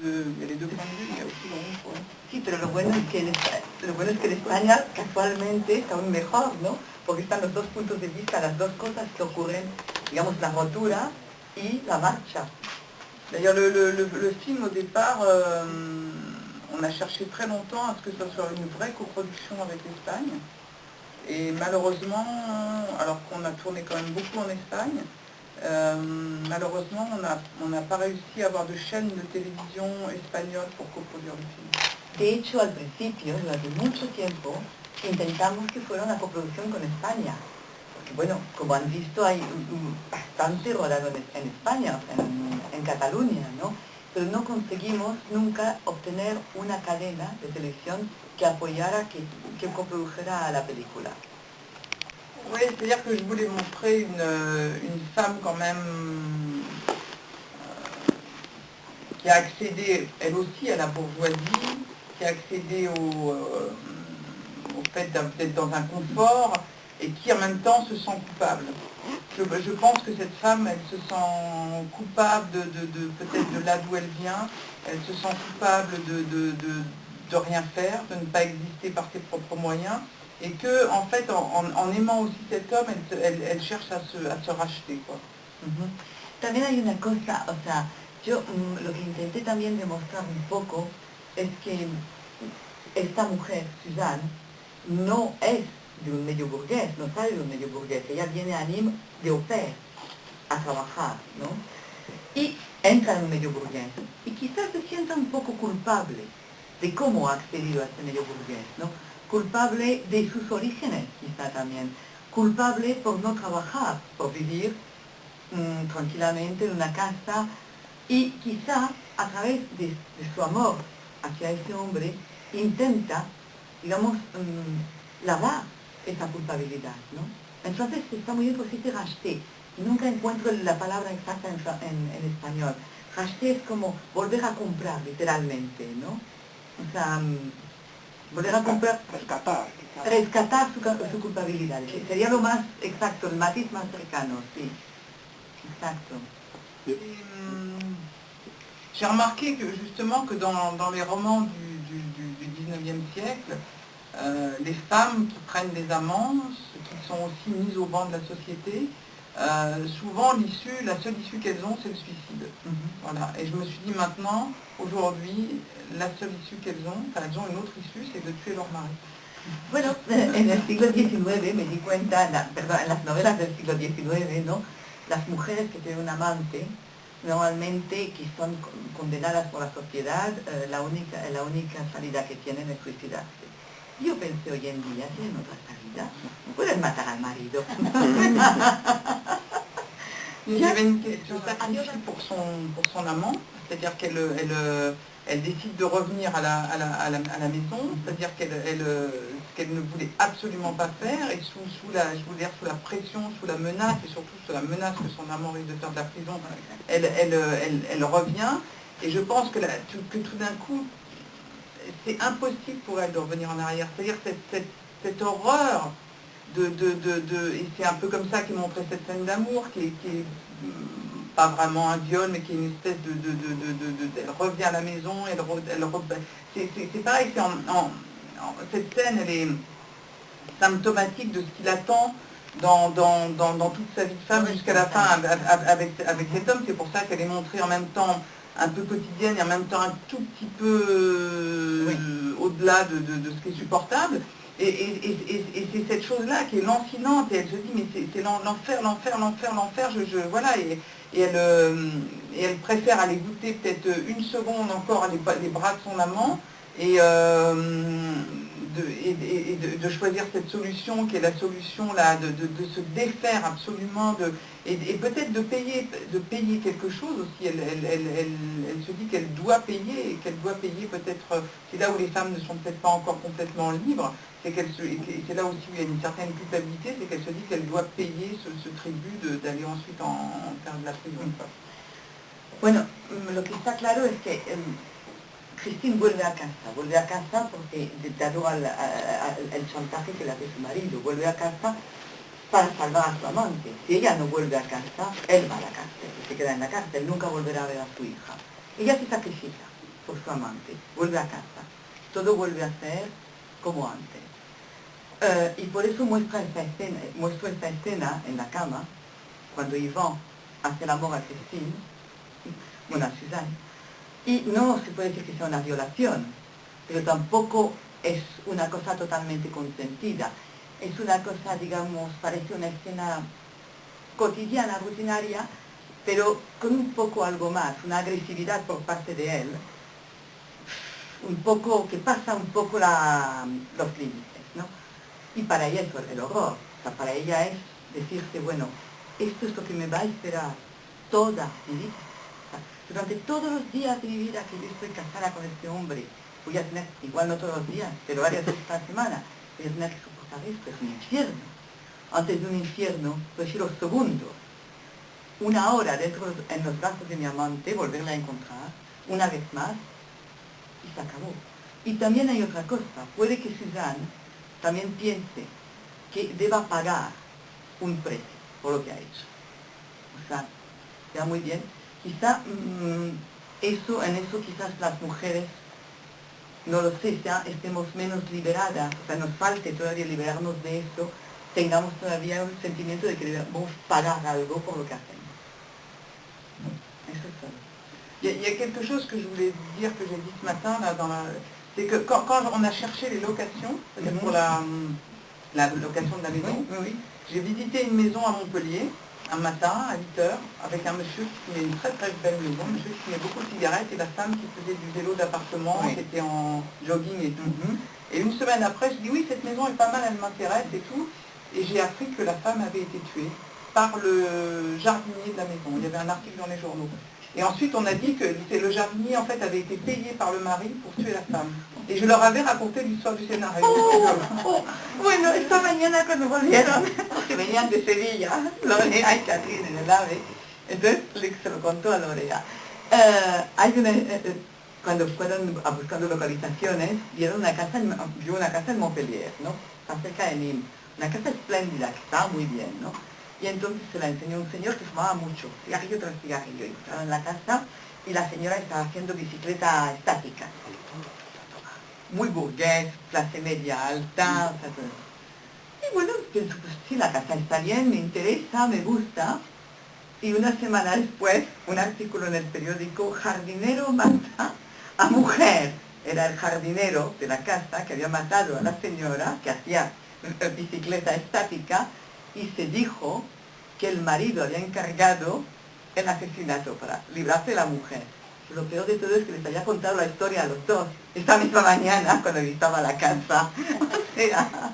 les deux points de vue, il y a aussi l'ombre. Sí, pero lo bueno es que en España casualmente está aún mejor, ¿no? Porque están los dos puntos de vista, las dos cosas que ocurren, digamos, la rotura y la marcha. D'ailleurs, le film, au départ, on a cherché très longtemps à ce que ce soit une vraie coproduction avec l'Espagne. Et malheureusement, alors qu'on a tourné quand même beaucoup en Espagne, malheureusement, on n'a pas réussi à avoir de chaîne de télévision espagnole pour coproduire le film. De hecho, al principio, durante mucho tiempo, intentamos que fuera una coproducción con España. Porque, bueno, como han visto, hay bastante rodado en España, o sea, en Cataluña, ¿no? Pero no conseguimos nunca obtener una cadena de televisión que apoyara, que coprodujera la película. Oui, c'est-à-dire que je voulais montrer une femme quand même qui a accédé, elle aussi, à la bourgeoisie, qui a accédé au fait d'être dans un confort, et qui en même temps se sent coupable. Je pense que cette femme, elle se sent coupable peut-être de là d'où elle vient, elle se sent coupable de rien faire, de ne pas exister par ses propres moyens, et que, en fait, en aimant aussi cet homme, elle cherche à se racheter, quoi. También hay una cosa, o sea, yo lo que intenté también demostrar un poco es que esta mujer, Suzanne, no es de un medio burgués, no sale de un medio burgués, ella viene a Nîmes de au pair, a trabajar, ¿no? Y entra en un medio burgués, y quizás se sienta un poco culpable de cómo ha accedido a este medio burgués, ¿no? Culpable de sus orígenes, quizá también, culpable por no trabajar, por vivir tranquilamente en una casa, y quizá a través de su amor hacia ese hombre intenta, digamos, lavar esa culpabilidad, ¿no? Entonces está muy bien porque dice racheter. Nunca encuentro la palabra exacta en español. Racheter es como volver a comprar, literalmente, ¿no? O sea, volver a comprar... Rescatar su culpabilidad. Sería lo más exacto, el matiz más cercano, sí. Exacto. J'ai remarqué que justement que dans les romans du 19e siècle, les femmes qui prennent des amants, qui sont aussi mises au banc de la société, souvent la seule issue qu'elles ont, c'est le suicide. Voilà. Et je me suis dit maintenant, aujourd'hui, la seule issue qu'elles ont, enfin elles ont une autre issue, c'est de tuer leur mari. Bueno, en el siglo XIX me di cuenta, en las novelas del siglo XIX, ¿no? Las mujeres que tienen un amante, normalmente que son condenadas por la sociedad, la única salida que tienen es suicidarse. Yo pensé hoy en día, tienen otra salida, pueden matar al marido. Il y avait une question sacrifiée pour son amant, c'est-à-dire qu'elle décide de revenir à la maison, c'est-à-dire ce qu'elle ne voulait absolument pas faire, et sous la pression, sous la menace, et surtout sous la menace que son amant risque de faire de la prison, elle revient, et je pense que tout d'un coup, c'est impossible pour elle de revenir en arrière, c'est-à-dire cette horreur et c'est un peu comme ça qu'est montrée cette scène d'amour, qui est pas vraiment un viol, mais qui est une espèce elle revient à la maison, c'est pareil, cette scène, elle est symptomatique de ce qu'il attend dans toute sa vie de femme jusqu'à la fin avec cet homme. C'est pour ça qu'elle est montrée en même temps un peu quotidienne et en même temps un tout petit peu au-delà de ce qui est supportable. Et c'est cette chose-là qui est lancinante, et elle se dit, mais c'est l'enfer, voilà, et elle préfère aller goûter peut-être une seconde encore les bras de son amant, et de choisir cette solution qui est la solution là, de se défaire absolument, et peut-être de payer quelque chose aussi. Elle se dit qu'elle doit payer, et qu'elle doit payer peut-être, c'est là où les femmes ne sont peut-être pas encore complètement libres, c'est là aussi où il y a une certaine culpabilité, c'est qu'elle se dit qu'elle doit payer ce tribut d'aller ensuite en faire de la prison. Bueno, lo que está claro es que Christine vuelve a casa porque dado el chantaje que le hace su marido, vuelve a casa para salvar a su amante. Si ella no vuelve a casa, él va a la cárcel, se queda en la cárcel, nunca volverá a ver a su hija. Ella se sacrifica, por su amante, vuelve a casa, todo vuelve a ser como antes. Y por eso muestro esta escena en la cama, cuando Yvon hace el amor a Christine, bueno, a Suzanne, y no se puede decir que sea una violación, pero tampoco es una cosa totalmente consentida. Es una cosa, digamos, parece una escena cotidiana, rutinaria, pero con un poco algo más, una agresividad por parte de él, un poco, que pasa un poco los límites, ¿no? Y para ella es el horror, o sea, para ella es decirse, bueno, esto es lo que me va a esperar toda mi vida. O sea, durante todos los días de mi vida que yo estoy casada con este hombre, voy a tener, igual no todos los días, pero varias veces a la semana, voy a tener que soportar esto, es un infierno. Antes de un infierno, prefiero segundos, una hora en los brazos de mi amante, volverla a encontrar, una vez más, y se acabó. Y también hay otra cosa, puede que Suzanne también piense que deba pagar un precio por lo que ha hecho. O sea, ya muy bien, quizá en eso quizás las mujeres, no lo sé, ya estemos menos liberadas, o sea, nos falte todavía liberarnos de eso, tengamos todavía un sentimiento de que debemos pagar algo por lo que hacemos. Eso es todo. Il y a quelque chose que je voulais dire, que j'ai dit ce matin, là, c'est que quand on a cherché les locations, c'est-à-dire pour la location de la maison, Oui. j'ai visité une maison à Montpellier, un matin, à 8h, avec un monsieur qui fumait une très très belle maison, un monsieur qui fumait beaucoup de cigarettes, et la femme qui faisait du vélo d'appartement, qui était en jogging et tout. Et une semaine après, je dis oui, cette maison est pas mal, elle m'intéresse et tout, et j'ai appris que la femme avait été tuée par le jardinier de la maison. Il y avait un article dans les journaux. Et ensuite, on a dit que le jardinier, en fait, avait été payé par le mari pour tuer la femme. Et je leur avais raconté l'histoire du scénario. Bueno, esta mañana cuando volvieron, que venían de Sevilla, Lorena y Catherine en el AVE, entonces se lo contó a Lorena. Cuando fueron buscando localizaciones, vio una casa en Montpellier, ¿no? Está cerca de Nîmes. Una casa espléndida, que estaba muy bien, ¿no? Y entonces se la enseñó un señor que fumaba mucho, cigarrillo tras cigarrillo, y estaba en la casa y la señora estaba haciendo bicicleta estática. Muy burgués, clase media alta, o sea, todo. Y bueno, pienso, pues sí, la casa está bien, me interesa, me gusta. Y una semana después, un artículo en el periódico, jardinero mata a mujer. Era el jardinero de la casa que había matado a la señora, que hacía bicicleta estática, y se dijo que el marido había encargado el asesinato para librarse de la mujer. Lo peor de todo es que les había contado la historia a los dos, esta misma mañana cuando visitaba la casa. O sea,